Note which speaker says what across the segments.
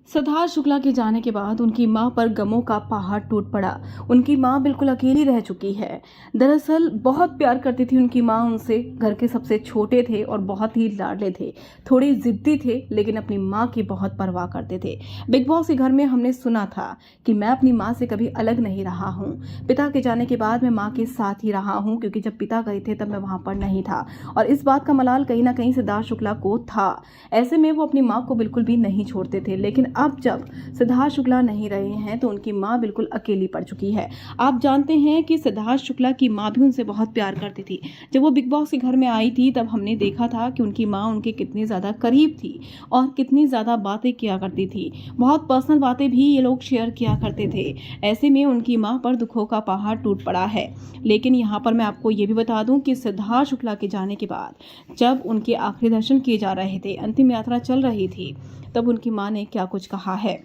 Speaker 1: सिद्धार्थ शुक्ला के जाने के बाद उनकी मां पर गमों का पहाड़ टूट पड़ा। उनकी मां बिल्कुल अकेली रह चुकी है। दरअसल बहुत प्यार करती थी उनकी मां उनसे। घर के सबसे छोटे थे और बहुत ही लाडले थे। थोड़ी जिद्दी थे लेकिन अपनी मां की बहुत परवाह करते थे। बिग बॉस के घर में हमने सुना था कि मैं अपनी मां से कभी अलग नहीं रहा हूं। पिता के जाने के बाद मैं मां के साथ ही रहा हूं, क्योंकि जब पिता गए थे तब मैं वहां पर नहीं था और इस बात का मलाल कहीं ना कहीं सिद्धार्थ शुक्ला को था। ऐसे में वो अपनी मां को बिल्कुल भी नहीं छोड़ते थे। लेकिन अब जब सिद्धार्थ शुक्ला नहीं रहे हैं तो उनकी मां बिल्कुल अकेली पड़ चुकी है। आप जानते हैं कि सिद्धार्थ शुक्ला की मां भी उनसे बहुत प्यार करती थी। जब वो बिग बॉस के घर में आई थी तब हमने देखा था कि उनकी मां उनके कितनी ज़्यादा करीब थी और कितनी ज़्यादा बातें किया करती थी। बहुत पर्सनल बातें भी ये लोग शेयर किया करते थे। ऐसे में उनकी मां पर दुखों का पहाड़ टूट पड़ा है। लेकिन यहाँ पर मैं आपको ये भी बता दूं कि सिद्धार्थ शुक्ला के जाने के बाद जब उनके आखिरी दर्शन किए जा रहे थे, अंतिम यात्रा चल रही थी, तब उनकी मां ने क्या कुछ कहा है।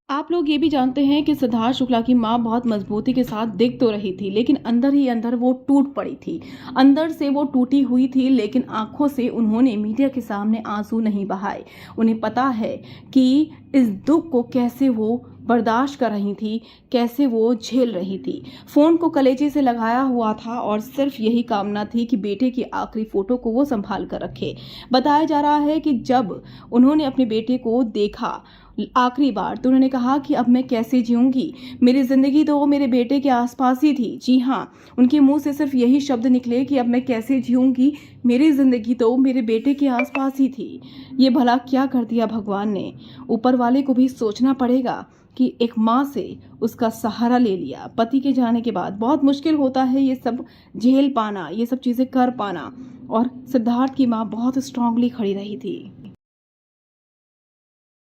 Speaker 1: आप लोग ये भी जानते हैं कि सिद्धार्थ शुक्ला की मां बहुत मजबूती के साथ दिख तो रही थी, लेकिन अंदर ही अंदर वो टूट पड़ी थी। अंदर से वो टूटी हुई थी, लेकिन आंखों से उन्होंने मीडिया के सामने आंसू नहीं बहाए। उन्हें पता है कि इस दुख को कैसे वो बर्दाश्त कर रही थी, कैसे वो झेल रही थी। फ़ोन को कलेजे से लगाया हुआ था और सिर्फ यही कामना थी कि बेटे की आखिरी फ़ोटो को वो संभाल कर रखे। बताया जा रहा है कि जब उन्होंने अपने बेटे को देखा आखिरी बार तो उन्होंने कहा कि अब मैं कैसे जीऊँगी, मेरी ज़िंदगी तो मेरे बेटे के आसपास ही थी। जी हाँ, उनके मुंह से सिर्फ यही शब्द निकले कि अब मैं कैसे जीऊँगी, मेरी ज़िंदगी तो मेरे बेटे के आसपास ही थी। ये भला क्या कर दिया भगवान ने। ऊपर वाले को भी सोचना पड़ेगा कि एक माँ से उसका सहारा ले लिया। पति के जाने के बाद बहुत मुश्किल होता है ये सब झेल पाना, ये सब चीज़ें कर पाना, और सिद्धार्थ की माँ बहुत स्ट्रांगली खड़ी रही थी।